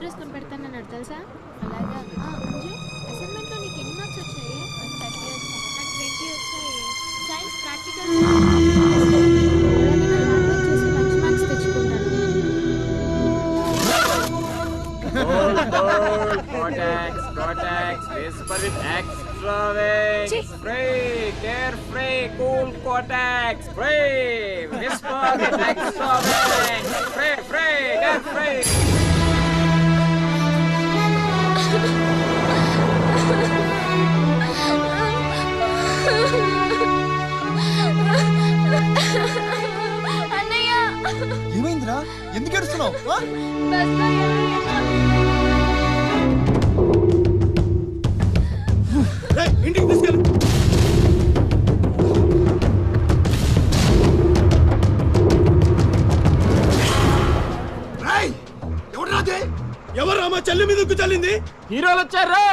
Address కొని పెడతానన్నాడు తెలుసా? అలాగా. అంజు, అసైన్మెంట్లో నీకు ఎన్ని మార్క్స్ వచ్చాయి? నాకు 20 వచ్చాయి. సైన్స్ ప్రాక్టికల్స్ చేసి మంచి మార్క్స్ తెచ్చుకుంటాను. Cortex, whisper with extra wings. Free, carefree, cool Cortex. Free, whisper with extra wings. Free, carefree. అన్నయ్య, ఏమైందిరా? ఎందుకు ఏడుస్తున్నావు? ఇంటికి తీసుకెళ్ళు. ఎవరు మా చెల్లి మీద చల్లింది? హీరోలు వచ్చారు.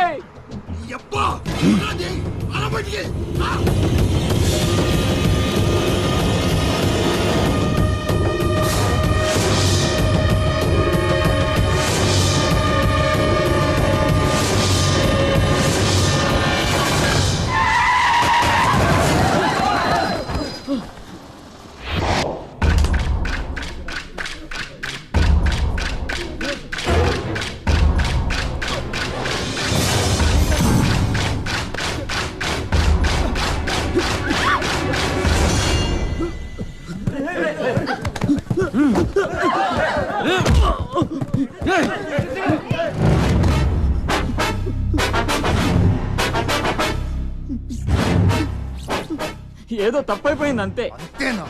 ఏదో తప్పైపోయింది అంతే. అంతేనా?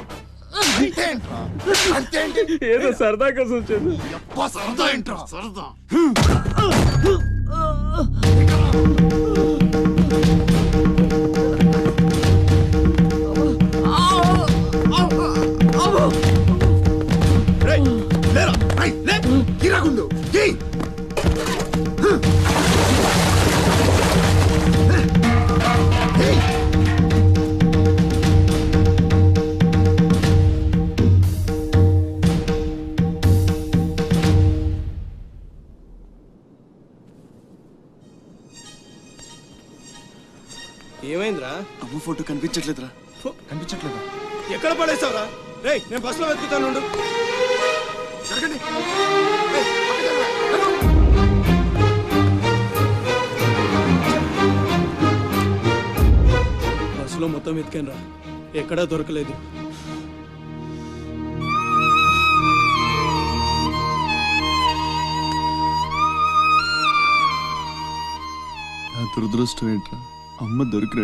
అంతేంటి? ఏదో సరదా కోసం వచ్చేది. సరదా ఏంట్రా? సరదా ఏమైందిరా? అమ్మ ఫోటో కనిపించట్లేదురా. కనిపించట్లేదా? ఎక్కడ పడేసావురా? రేయ్, నేను బస్సులో వెతుకుతాను. బస్సులో మొత్తం వెతికాను రా, ఎక్కడా దొరకలేదు. నా దురదృష్టం ఏంట్రా? అమ్మ దొరికి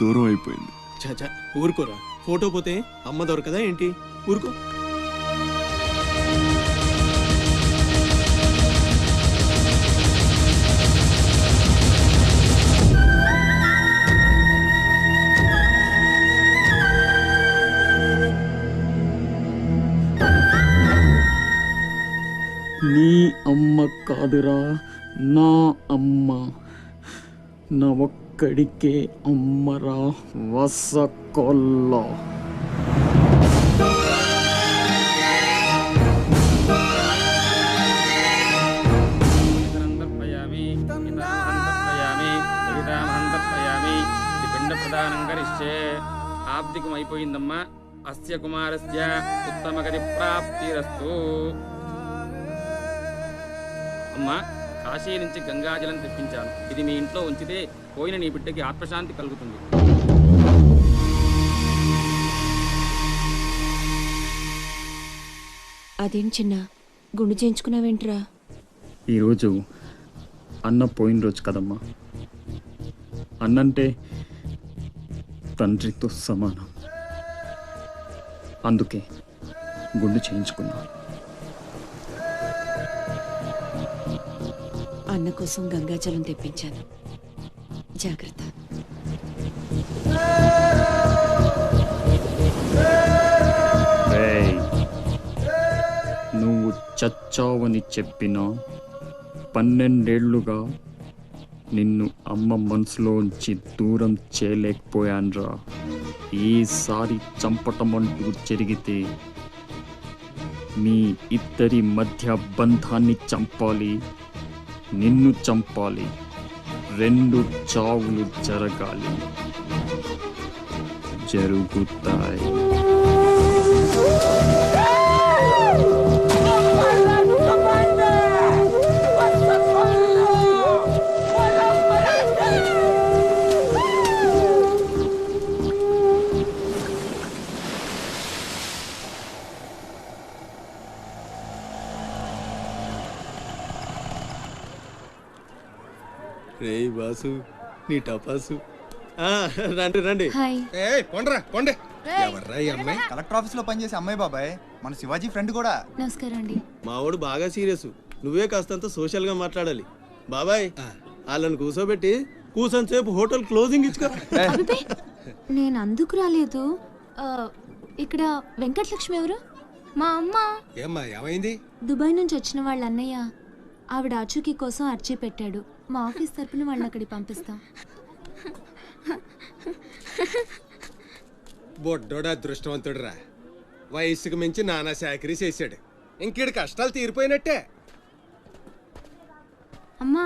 దూరం అయిపోయింది. చాచా ఊరుకోరా, ఫోటో పోతే అమ్మ దొరకదా ఏంటి? ఊరుకో. నీ అమ్మ కాదురా, నా అమ్మ. నా ఒక్కడికే అమ్మరా వసకొల్ల. పిండ ప్రదానం కరిష్యే. ఆబ్దికం అయిపోయిందమ్మా. అస్య కుమారస్య ఉత్తమగతి ప్రాప్తిరస్తు. అమ్మా, కాశీ నుంచి గంగాజలం తెప్పించాను. ఇది మీ ఇంట్లో ఉంచితే పోయిన నీ బిడ్డకి ఆత్మశాంతి కలుగుతుంది. అదేం చిన్న గుండు చేయించుకున్నావేంట్రా? ఈరోజు అన్న పోయిన రోజు కదమ్మా. అన్నంటే తండ్రితో సమానం. అందుకే గుండు చేయించుకున్నాను. అన్న కోసం గంగాజలం తెప్పించాను, జాగ్రత్త. నువ్వు చచ్చావని చెప్పిన 12 ఏళ్లుగా నిన్ను అమ్మ మనసులోంచి దూరం చేయలేకపోయాన్రా. ఈసారి చంపటమంటూ జరిగితే మీ ఇద్దరి మధ్య బంధాన్ని చంపాలి, నిన్ను చంపాలి, 2 చావులు జరగాలి, జరుగుతాయి. రే బాసు నీ టపాసు రండి రండి. హాయ్. కొండే ఎవర్రా ఈ అమ్మాయి? కలెక్టర్ ఆఫీస్ లో పనిచేసే అమ్మాయి బాబాయ్, మన శివాజీ ఫ్రెండ్ కూడా. నమస్కారం అండి. మావాడు బాగా సీరియస్, నువ్వే కాస్తంత సోషల్ గా మాట్లాడాలి. బాబాయ్ వాళ్ళని కూర్చోబెట్టి కూర్చొని సేపు హోటల్ క్లోజింగ్ ఇచ్చుకో. అబ్బే, నేను అందుకు రాలేదు. ఇక్కడ వెంకటలక్ష్మి ఎవరు? మా అమ్మ. ఏమ్మా ఏమైంది? దుబాయ్ నుంచి వచ్చిన వాళ్ళ అన్నయ్య ఆవిడ ఆచూకీ కోసం అర్జీ పెట్టాడు. మా ఆఫీస్ తరపున వాళ్ళని అక్కడికి పంపిస్తాం. బొడ్డోడు అదృష్టవంతుడురా, వయసుకు మించి నానా చాకరీ చేశాడు. ఇంకీడి కష్టాలు తీరిపోయినట్టే. అమ్మా,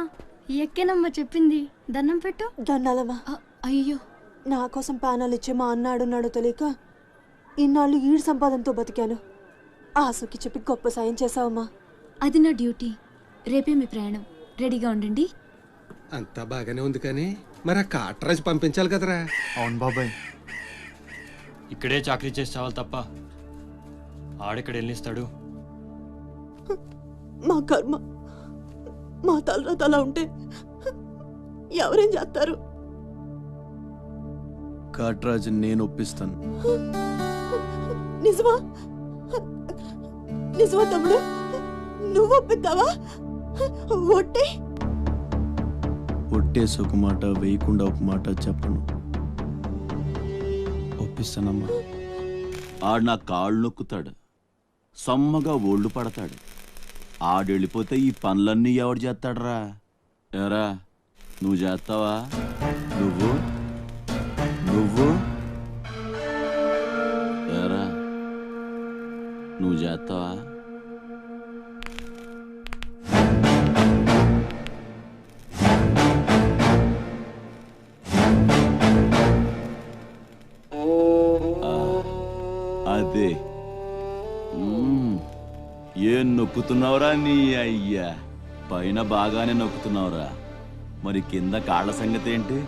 ఎక్కేనమ్మా చెప్పింది. దండం పెట్టు. దండాలమ్మా. అయ్యో, నా కోసం పానాలు ఇచ్చే మా అన్నాడున్నాడో తెలియక ఇన్నాళ్ళు ఈడు సంపాదనతో బతికాను. ఆసుకి చెప్పి గొప్ప సాయం చేసావమ్మా. అది నా డ్యూటీ. రేపే మీ ప్రయాణం, రెడీగా ఉండండి. అంతా బాగానే ఉంది కానీ మరి ఆ కాటరాజు పంపించాలి కదరా. అవును బాబాయ్. ఇక్కడే చాకరీ చేసి చావాలి తప్ప ఆడెక్కడ వెళ్ళిస్తాడు? మా కర్మ, మా తలరాత అలా ఉంటే ఎవరేం చేస్తారు? కాట్రాజ్ నేను ఒప్పిస్తాను. నిజమా? నిజమా తమ్ముడు? నువ్వు ఒప్పిస్తావా? ఒట్టే ఒట్టేసి ఒక మాట, వేయకుండా ఒక మాట చెప్పను. ఒప్పిస్తానమ్మా. ఆడు నా కాళ్ళు నొక్కుతాడు, సమ్మగా ఒళ్ళు పడతాడు. ఆడెళ్ళిపోతే ఈ పనులన్నీ ఎవడు చేస్తాడరా? ఎరా నువ్వు చేస్తావా? నువ్వు నువ్వు ఎరా నువ్వు చేస్తావా? అదే ఏం నొక్కుతున్నావురా నీ అయ్యా? పైన బాగానే నొక్కుతున్నావురా, మరి కింద కాళ్ళ సంగతి ఏంటి?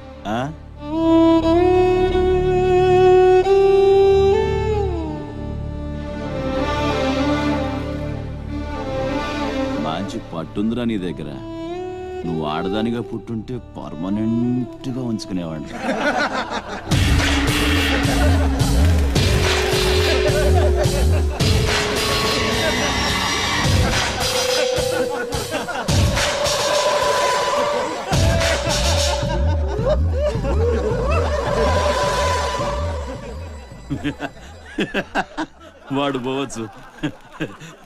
మంచి పట్టుందిరా నీ దగ్గర. నువ్వు ఆడదానిగా పుట్టుంటే పర్మనెంట్గా ఉంచుకునేవాడిని. వాడు పోవచ్చు,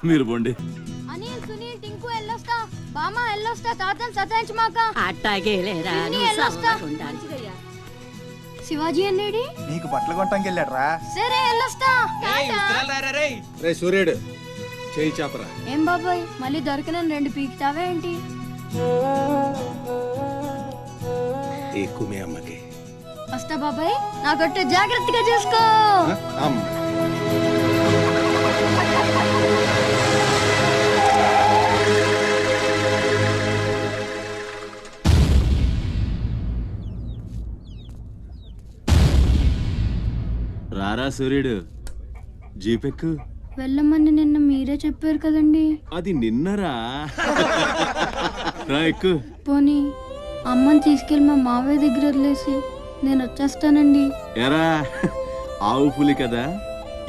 మీరు పోండి. అనిల్, సునీల్, టింకు ఎల్లొస్తా. బామా ఎల్లొస్తా. తాతను సతాయించమాక. అట్టాగే లేరా, ఎల్లొస్తా. శివాజీ అన్నేడి? నీకు బట్టలు కొనటానికి వెళ్ళాడు రా. సరే ఎల్లొస్తా. రే సూర్యుడు, చేయి చాపరా. ఏం బాబాయ్, మళ్ళీ దొరికిన 2 పీకుతావా ఏంటి? ఎక్కువ మీ అమ్మకి. వస్తా బాబాయ్, నా గట్టు జాగ్రత్తగా చూసుకో. అమ్మ రారా సూర్యుడు, జీపెక్కు. వెళ్ళమని నిన్న మీరే చెప్పారు కదండి. అది నిన్నరా. రా ఎక్కు. పోనీ అమ్మని తీసుకెళ్ళి మా మావయ్య దగ్గర వదిలేసి నేను వచ్చేస్తానండి. ఎరా ఆవు పులి కదా,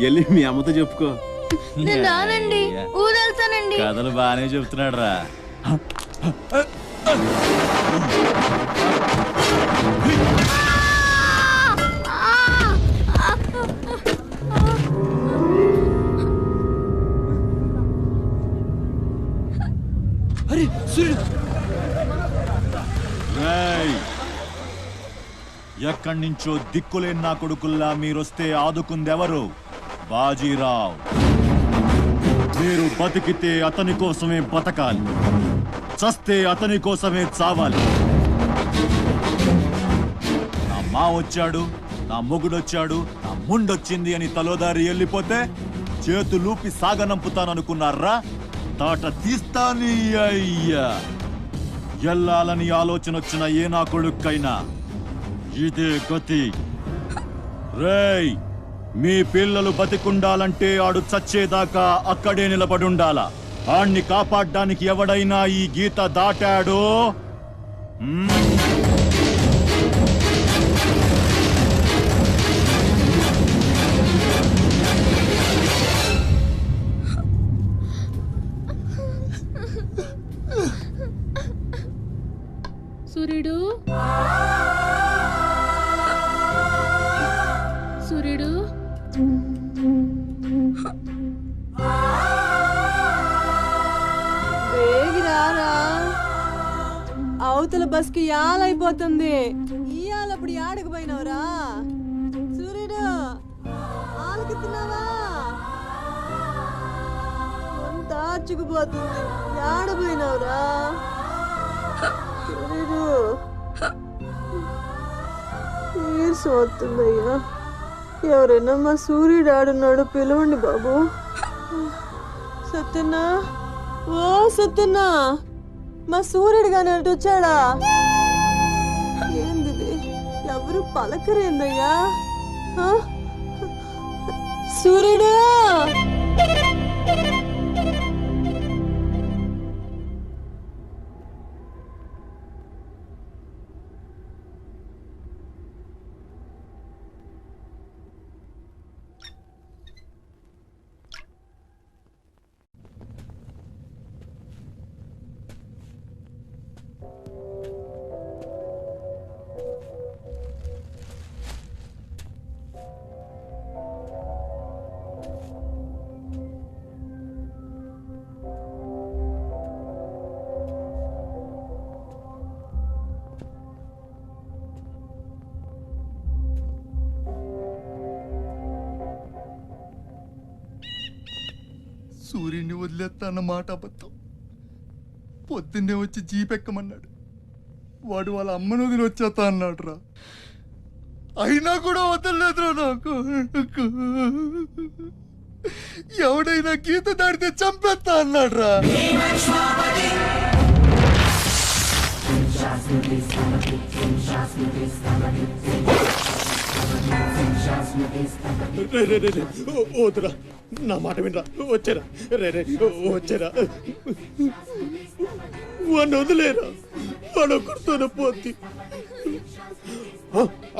వెళ్ళి మీ అమ్మతో చెప్పుకో. నేను రానండి, ఊరెళ్తానండి. కథలు బాగానే చెప్తున్నాడు రా. అరే సూర్యుడు, ఎక్కడి నుంచో దిక్కులేని నా కొడుకుల్లా మీరొస్తే ఆదుకుందెవరు? బాజీరావ్. మీరు బతికితే అతని కోసమే బతకాలి, చస్తే అతని కోసమే చావాలి. నా మా వచ్చాడు, నా మొగుడొచ్చాడు, నా ముండొచ్చింది అని తలోదారి వెళ్ళిపోతే చేతులూపి సాగనంపుతాననుకున్నారా? తాట తీస్తాని అయ్యా. ఎల్లాలని ఆలోచన వచ్చిన ఏ నా కొడుక్కైనా ఇదే గతి. రేయ్, మీ పిల్లలు బతికుండాలంటే ఆడు చచ్చేదాకా అక్కడే నిలబడుండాలా. ఆణ్ణి కాపాడ్డానికి ఎవడైనా ఈ గీత దాటాడో సూర్యుడు, సూర్యుడు, వేగిరారా, అవతల బస్కి యాలైపోతుంది. ఇయాలప్పుడు యాడకు పోయినవరా? సూర్యుడు, ఆలకిస్తున్నావా? అంత ఆర్చుకుపోతుంది. యాడ పోయినవరా సూర్యుడు? నీరసం వస్తుందయ్యా. ఎవరైనా మా సూర్యుడు ఆడున్నాడు, పిలవండి బాబు. సత్యన్నా, ఓ సత్యన్నా, మా సూర్యుడు గాని అటు వచ్చాడా? ఏంది ఎవరు పలకరేందయ్యా? సూర్యుడు, సూర్యుని వదిలేస్తా అన్న మాట అబద్ధం. పొద్దున్నే వచ్చి జీపెక్కమన్నాడు. వాడు వాళ్ళ అమ్మను వదిలి వచ్చేస్తా అన్నాడు రా. అయినా కూడా వదలలేదురా నాకు. ఎవడైనా గీత దాడితే చంపేస్తా అన్నాడు రా. వద్దురా, నా మాట వినరా. వచ్చారా రే, వచ్చారా. వాడిని వదిలేరా, వాడు ఒక్కడితోనే పోద్ది.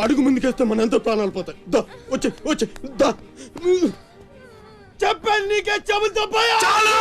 అడుగు ముందుకేస్తే మన ఎంతో ప్రాణాలు పోతాయి. దా వచ్చే వచ్చే దా. చెప్పాను నీకే, చెబుతా పోయా. చాలు.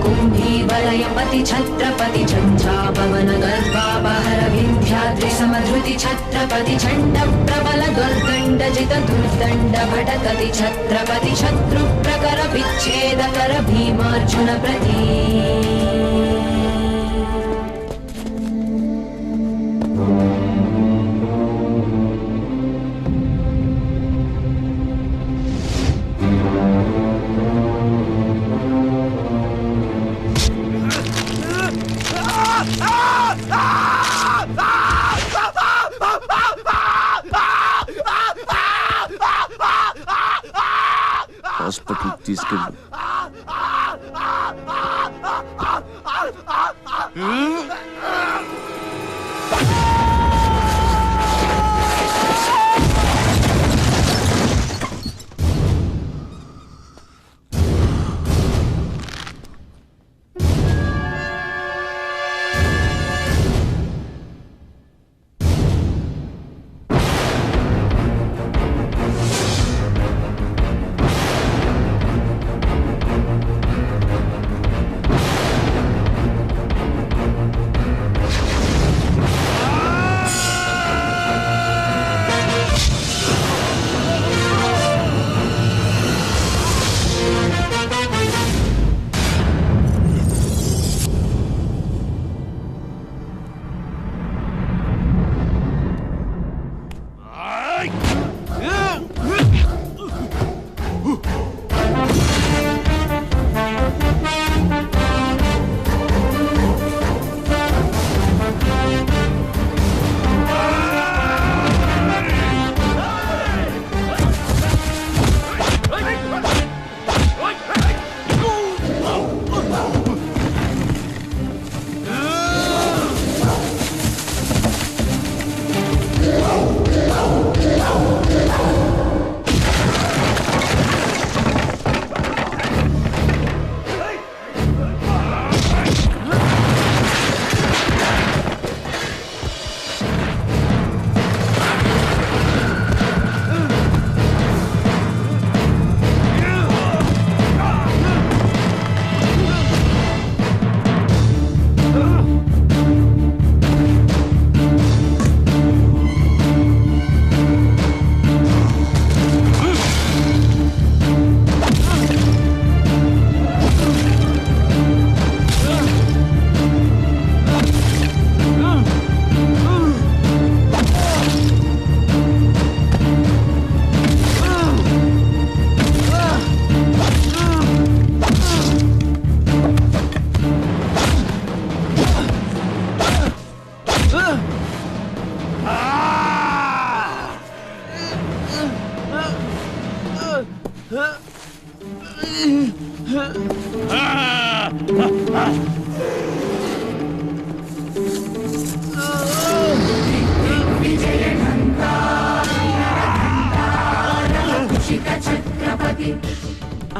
కుంభీవలయపతి ఛత్రపతి ఝంఝాపవన గర్భాపహర వింధ్యాద్రి సమధృతి ఛత్రపతి ఛండ ప్రబల దుర్దండజిత దుర్దండ భటకతి ఛత్రపతి శత్రు ప్రకర విచ్ఛేదకర భీమార్జున ప్రతి. హాస్పిటల్కి తీసుకెళ్ళు.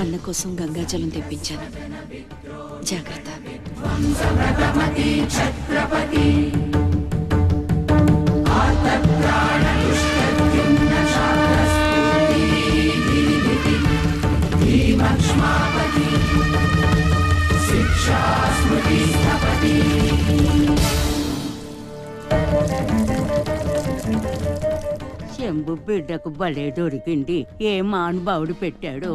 అన్న కోసం గంగాజలం తెప్పించాను. జాగ్రత్త. శంభు బిడ్డకు భలే దొరికింది. ఏ మానుభావుడు పెట్టాడు.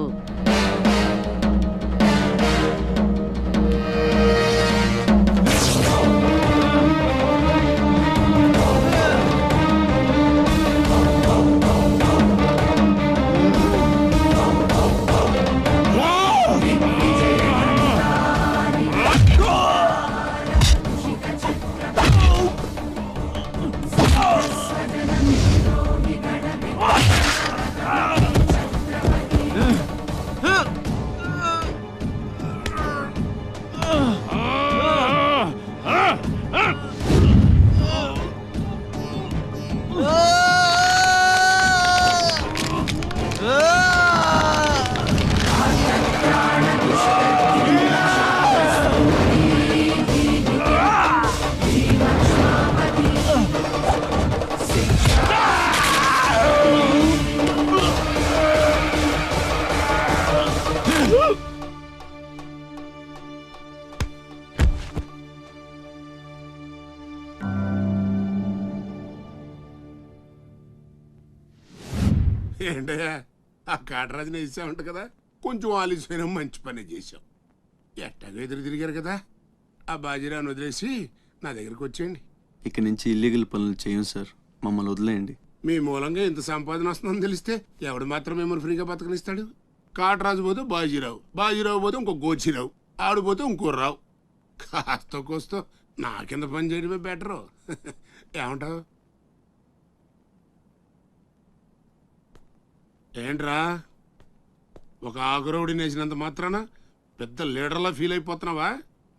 ఏంటయ్యా ఆ కాటరాజుని వేసామంట కదా, కొంచెం ఆలస్యమైన మంచి పని చేశాం. ఎట్టాగో ఎదురు తిరిగారు కదా, ఆ బాజీరాను వదిలేసి నా దగ్గరికి వచ్చేయండి. ఇక నుంచి ఇల్లీగల్ పనులు చేయం సార్, మమ్మల్ని వదిలేయండి. మీ మూలంగా ఇంత సంపాదన వస్తుందని తెలిస్తే ఎవడు మాత్రం మిమ్మల్ని ఫ్రీగా బతకనిస్తాడు? కాటరాజు పోతే బాజీరావు, బాజీరావు పోతే ఇంకో గోచిరావు, ఆడిపోతే ఇంకో రావు. కాస్తో కోస్తో నా కింద పని చేయడమే బెటరు. ఏమంటావు? ఏంట్రా ఒక ఆకురవుడిని వేసినంత మాత్రాన పెద్ద లీడర్లా ఫీల్ అయిపోతున్నావా?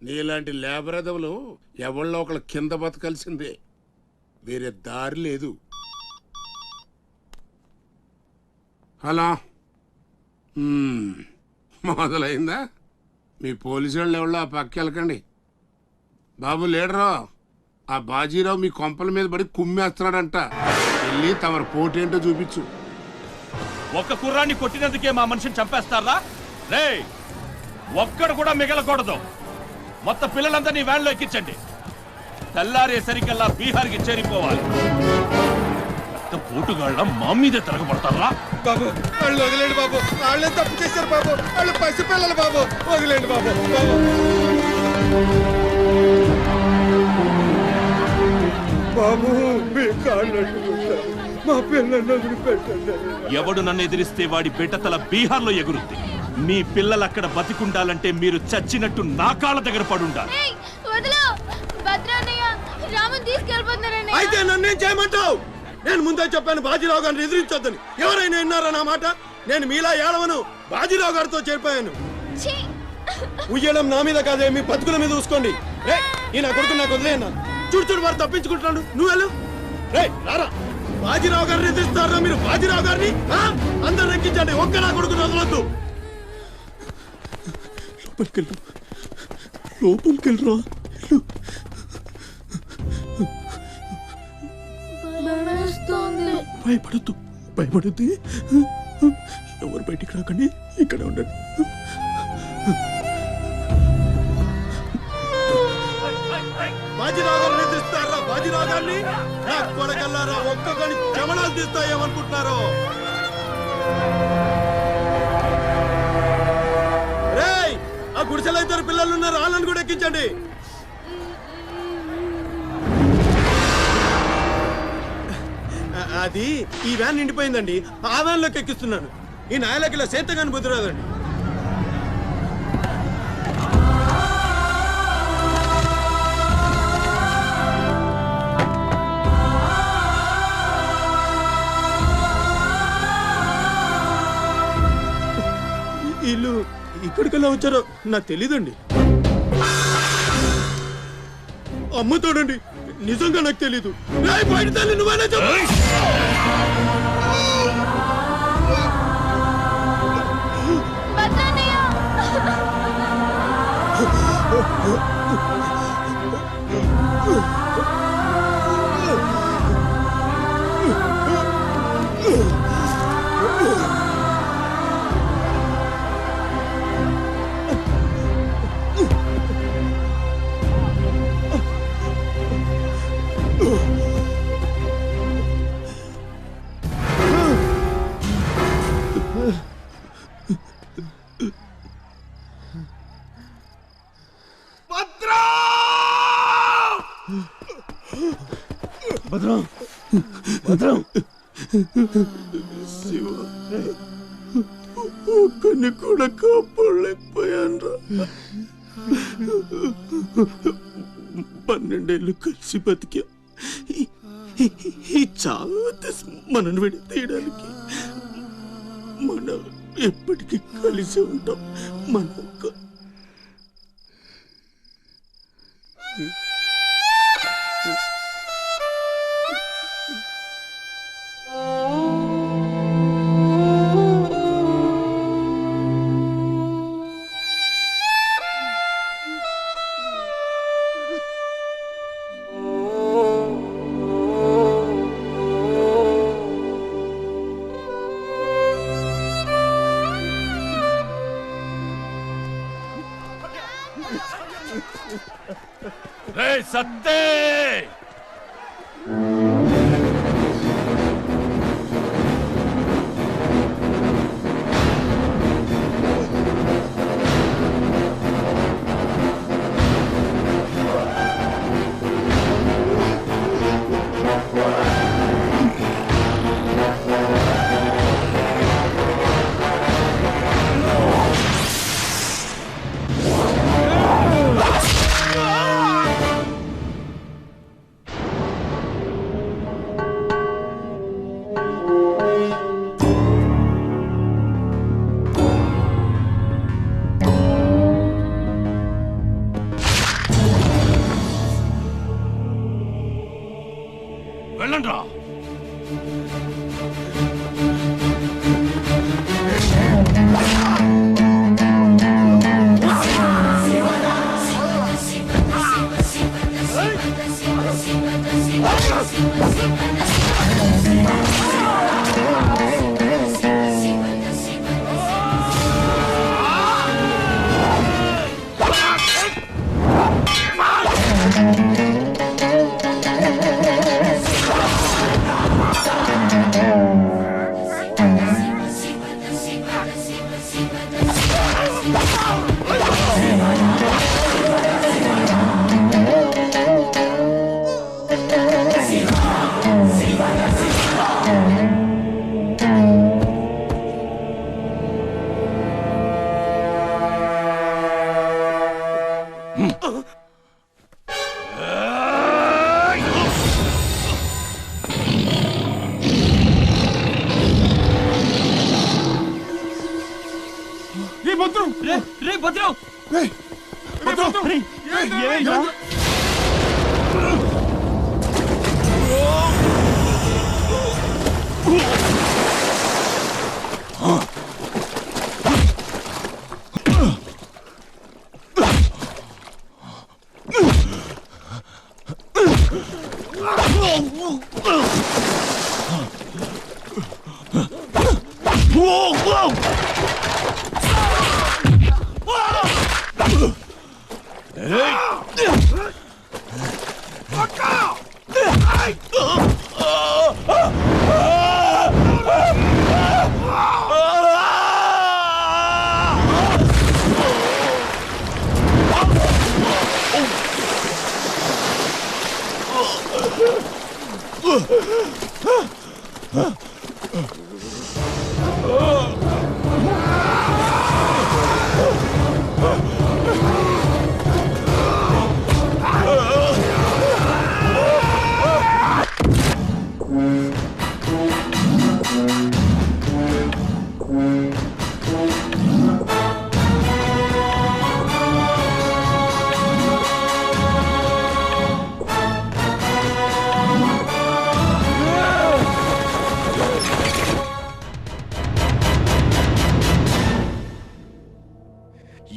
నీలాంటి లేబర్ ఎదవలు ఎవళ్ళో ఒకళ్ళ కింద బతకాల్సిందే, వేరే దారి లేదు. హలో, మొదలైందా? మీ పోలీసు వాళ్ళు ఎవరో ఆ పక్క వెళ్ళకండి. బాబు లీడరు, ఆ బాజీరావు మీ కొంపల మీద పడి కుమ్మేస్తున్నాడంట. వెళ్ళి తమరు పోటేంటో చూపించు. ఒక్క కుర్రాన్ని కొట్టినందుకే మా మనిషిని చంపేస్తారా? రే, ఒక్కడు కూడా మిగలకూడదు. మొత్తం పిల్లలందరినీ వ్యాన్లో ఎక్కించండి. తెల్లారేసరికల్లా బీహార్కి చేరిపోవాలి. పోటుగాళ్ళ మా మీదే తిరగబడతారా? బాబు వాళ్ళు వదిలేండి బాబు, వాళ్ళే తప్పు చేశారు బాబు, వాళ్ళు పసిపిల్లలు బాబు, వదిలేండి బాబు. బాబు మీ కాళ్ళు మా పిల్లల్ని వదిలిపెట్టండి. ఎవడు నన్ను ఎదిరిస్తే వాడి బిడ్డతల బీహార్లో ఎగురుద్ది. మీ పిల్లలు అక్కడ బతికుండాలంటే మీరు చచ్చినట్టు నా కాళ్ళ దగ్గర పడుండాలి. అయితే నన్నేం చేయమంటావు? నేను ముందే చెప్పాను బాజీరావు గారిని ఎదిరించొద్దని. ఎవరైనా విన్నారా నా మాట? నేను మీలా ఏడవను, బాజీరావు గారితో చేరిపోయాను. ఉయ్యడం నా మీద కాదే, మీ బతుకుల మీద చూసుకోండి. రే, ఈ నా కొడుకు నాకు వదిలేయన్నా. చూడు చూడు, వారు తప్పించుకుంటున్నాడు. నువ్వు వెళ్ళు. రే రారా, బాజీరావు గారిని ఎదిరిస్తారా మీరు? బాజీరావు గారిని అందరు ఎక్కించండి, ఒక్క నా కొడుకు వదలొద్దు. లోపలికెళ్ళరా. భయపడద్దు, భయపడద్దు. ఎవరు బయటికి రాకండి, ఇక్కడే ఉండండి. బాజీరావు గారిని ఎదిరిస్తారా? బాజీరావు గారిని నా కొడకల్లారా, ఒక్కొక్కని చెమడాలు తీస్తాయేమనుకుంటున్నారు? రేయ్, ఆ గుడిసెలో ఇద్దరు పిల్లలు ఉన్నారు, వాళ్ళని కూడా ఎక్కించండి. అది ఈ వ్యాన్ నిండిపోయిందండి, ఆ వ్యాన్ లోకి ఎక్కిస్తున్నాను. ఈ నాయలకి ఇలా సేతగాని బుద్ధి రాదండి. ఈ వీళ్ళు ఇక్కడికెళ్ళా వచ్చారో నాకు తెలీదండి. అమ్ముతాడండి, నిజంగా నాకు తెలీదు. బయట తల్లి నువ్వేనా చెప్పు. భద్రం, భద్రం, శివ, ఒక్కని కూడా కాపాడలేకపోయాను. 12 ఏళ్ళు కలిసి బతికా. ఈ చావు మనను విడి తీయడానికి మనం ఎప్పటికీ కలిసి ఉంటాం. మన సత్తే వెళ్ళండ్రా.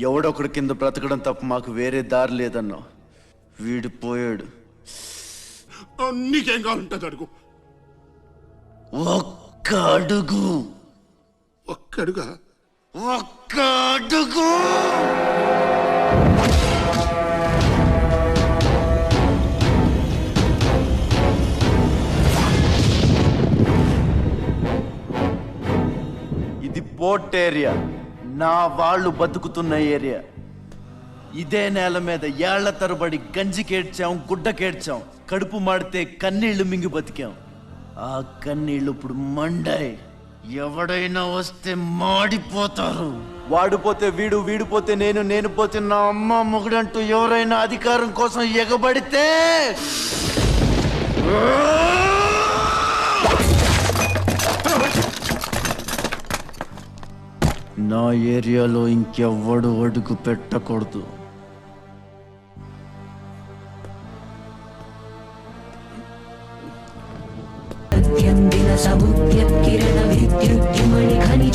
ఎవడొకడు కింద బ్రతకడం తప్ప మాకు వేరే దారి లేదన్నా. వీడు పోయాడు. నీకేం కావాలంటుంది అడుగు. ఒక్క అడుగు. ఒక్క అడుగా? ఒక్క అడుగు. ఇది పోర్ట్ ఏరియా, నా వాళ్ళు బతుకుతున్న ఏరియా. ఇదే నేల మీద ఏళ్ల తరబడి గంజికేడ్చాం, గుడ్డకేడ్చాం, కడుపు మాడితే కన్నీళ్లు మింగి బతికాం. ఆ కన్నీళ్లు ఇప్పుడు మండాయి. ఎవడైనా వస్తే మాడిపోతారు. వాడిపోతే వీడు, వీడిపోతే నేను, నేను పోతే నా అమ్మ మొగుడంటూ ఎవరైనా అధికారం కోసం ఎగబడితే నా ఏరియాలో ఇంకెవ్వడు అడుగు పెట్టకూడదు.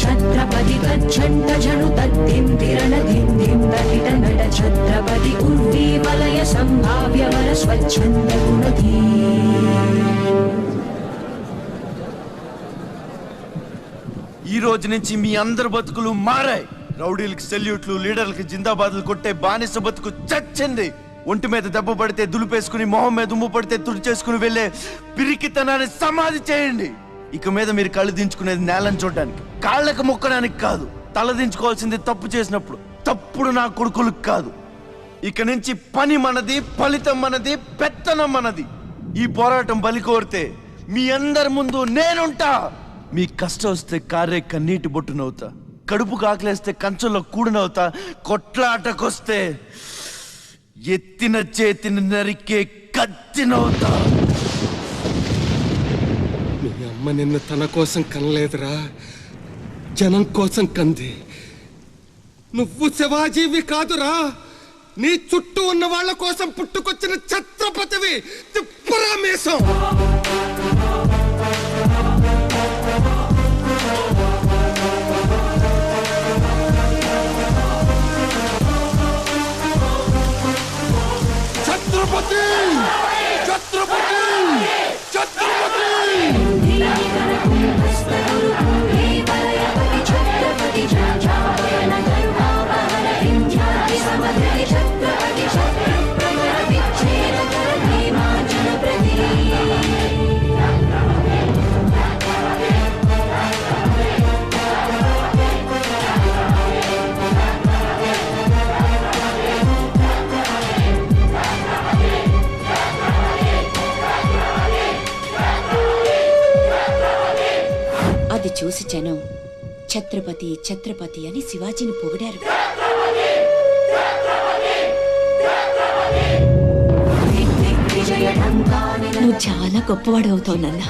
ఛత్రపతి తచ్చండ జను తద్దిం తిరణ దిం తటిట నట ఛత్రపతి ఉర్వీ వలయ సంభావ్య వర స్వచ్ఛంద గుణధీ. ఈ రోజు నుంచి మీ అందరి బతుకులు మారాయి. రౌడీలకి సెల్యూట్లు, లీడర్లకి జిందాబాద్లు కొట్టే బానిస బతుకు చచ్చింది. ఒంటి మీద దెబ్బ పడితే దులిపేసుకుని, మొహం మీద ఉమ్ము పడితే తుడిచేసుకుని వెళ్ళే పిరికితనాన్ని సమాధి చేయండి. ఇక మీద మీరు కళ్ళు దించుకునేది నేలను చూడడానికి, కాళ్ళకు మొక్కడానికి కాదు. తల దించుకోవాల్సింది తప్పు చేసినప్పుడు. తప్పుడు నా కొడుకులకు కాదు. ఇక నుంచి పని మనది, ఫలితం మనది, పెత్తనం మనది. ఈ పోరాటం బలి కోరితే మీ అందరి ముందు నేనుంటా. మీ కష్టం వస్తే కారే కన్నీటి బొట్టునవుతా, కడుపు కాకలేస్తే కంచంలో కూడినవుతా, కొట్లాటకొస్తే ఎత్తిన చేతిని నరికే కత్తినవుతా. మీ అమ్మ నిన్ను తన కోసం కనలేదురా, జనం కోసం కంది. నువ్వు శివాజీవి కాదురా, నీ చుట్టూ ఉన్న వాళ్ళ కోసం పుట్టుకొచ్చిన ఛత్రపతివి. తిప్పురా మీసం. ఛత్రపతి, ఛత్రపతి, ఛత్రపతి. అది చూసి జనం ఛత్రపతి ఛత్రపతి అని శివాజీని పొగిడారు. నువ్వు చాలా గొప్పవాడు అవుతావు నాన్న.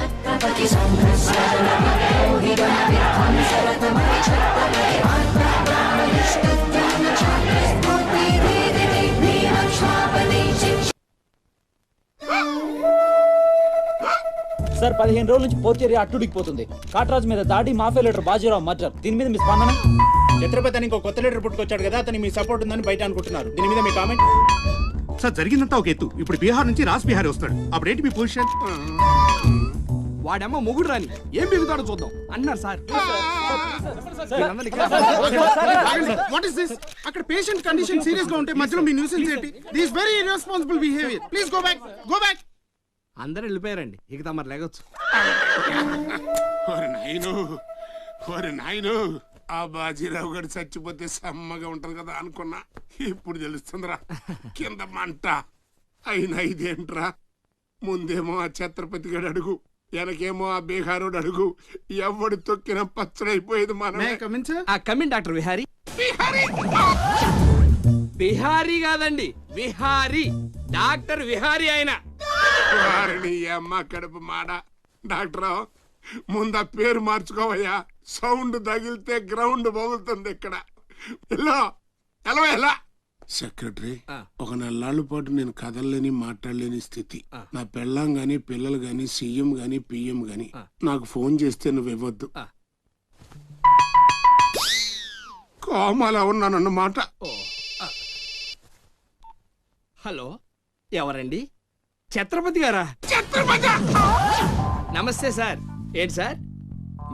సార్ 15 రోజుల నుంచి పోర్ట్ ఏరియా అట్టుడికిపోతుంది. కాట్రాజ్ మీద దాడి, మాఫియా లీడర్ బాజీరావు మర్డర్. దీని మీద మీ స్పందన? ఛత్రపతి అని ఇంకో కొత్త లీడర్ పుట్టుకొచ్చాడు కదా, అతని మీ సపోర్ట్ ఉందని బయట అనుకుంటున్నారు. దీని మీద మీ కామెంట్? సార్ జరిగిందంతా ఒక ఎత్తు. ఇప్పుడు బీహార్ నుంచి రాజ్ బిహారీ వస్తాడు. అప్పుడేంటి మీ పొజిషన్? వాడమ్మ మొగుడు రాని ఏం బిగుతాడో చూద్దాం అన్నారు సార్. What is this? అక్కడ పేషెంట్ కండిషన్ సీరియస్ గా ఉంటే మధ్యలో మీ న్యూసెన్స్ ఏంటి? This very irresponsible behaviour. Please go back, go back. అందరూ వెళ్ళిపోయారండి, ఇక తమరు లేగొచ్చు. ఓరి నాయను, ఆ బాజీరావు గారు చచ్చిపోతే సమ్మగా ఉంటది కదా అనుకున్నా. ఇప్పుడు తెలుస్తుందిరా కింద మంట. అయినా ఇదేంట్రా, ముందేమో ఆ ఛత్రపతి గడు అడుగు, వెనకేమో ఆ బీహారోడు అడుగు. ఎవడు తొక్కిన పచ్చడైపోయేది మన. Come in doctor Vihari. బిహారీ కాదండి, విహారీ. డాక్టర్ విహారీ ఆయన. వారిని అమ్మ కడుపు మాడ. డాక్టర్ ముందు ఆ పేరు మార్చుకోవయ్యా. సౌండ్ తగిలితే గ్రౌండ్ బగులుతుంది ఇక్కడ. ఎలా సెక్రటరీ, ఒక నెలల పాటు నేను కదలలేని, మాట్లాడలేని స్థితి. నా పెళ్ళాం గాని, పిల్లలు గాని, సీఎం గాని, పిఎం గాని నాకు ఫోన్ చేస్తే నువ్వు ఇవ్వద్దు. కోమాలో ఉన్నానన్నమాట. హలో, ఎవరండి? ఛత్రపతి గారా? నమస్తే సార్. ఏంటి సార్,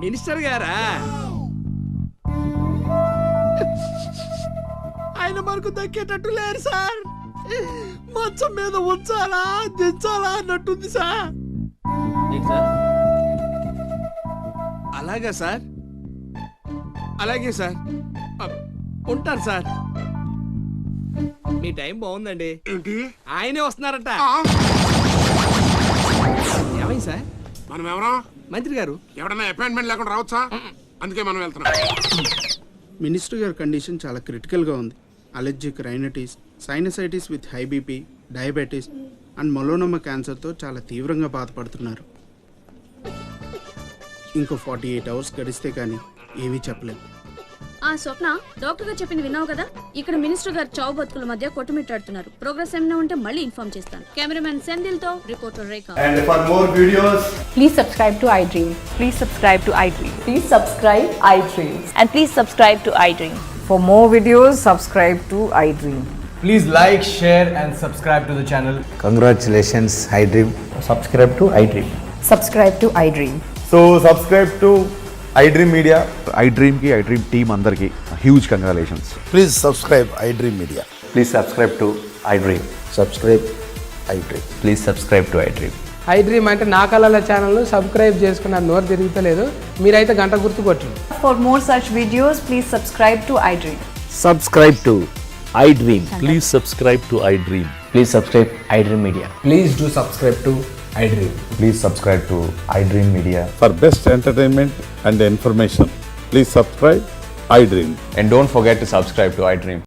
మినిస్టర్ గారా? ఆయన మనకు దక్కేటట్టు లేరు సార్. మంచం మీద ఉంచాలా దించాలా అన్నట్టుంది సార్. అలాగా సార్, అలాగే సార్, ఉంటాను సార్. మీ టైం బాగుందండి. ఏంటి? ఆయనే వస్తున్నారట. ఏమైంది సార్? మనం ఎవరో మంత్రి గారు. ఎవడన్నా అపాయింట్మెంట్ లేకుండా రావచ్చా? అందుకే మనం వెళ్తున్నాం. మినిస్టర్ గారి కండిషన్ చాలా క్రిటికల్గా ఉంది. Allergic rhinitis, sinusitis with high BP, diabetes and melanoma క్యాన్సర్తో చాలా తీవ్రంగా బాధపడుతున్నారు. ఇంకో 48 అవర్స్ గడిస్తే కానీ ఏమీ చెప్పలేము. ఆ స్వప్న, డాక్టర్ గారు చెప్పింది విన్నావు కదా? ఇక్కడ మినిస్టర్ గారు చావు బతుకుల మధ్య కొట్టుమిట్టాడుతున్నారు. ప్రోగ్రెస్ ఏమైనా ఉంటే మళ్ళీ ఇన్ఫార్మ్ చేస్తాను. కెమెరామెన్ సెంధిల్ తో reporter Rekha. And for more videos, please subscribe to iDream. Please subscribe to iDream. Please subscribe iDream. And please subscribe to iDream. For more videos, subscribe to iDream. please like, share and subscribe to the channel. Congratulations, iDream. Subscribe to iDream. Subscribe to iDream. So subscribe to iDream Media. iDream ki iDream team andarki huge congratulations. Please subscribe iDream Media. Please subscribe to iDream. Subscribe iDream. Please subscribe to iDream. iDream అంటే నా కళల channel subscribe చేసుకున్న నోరు తిరుగుతలేదు. మీరైతే గంట గుర్తు కొట్టండి. For more such videos, please subscribe to iDream. Subscribe to iDream. Please subscribe to iDream. Please subscribe iDream Media. Please do subscribe to iDream. Please subscribe to iDream Media. For best entertainment and information, please subscribe iDream. And don't forget to subscribe to iDream.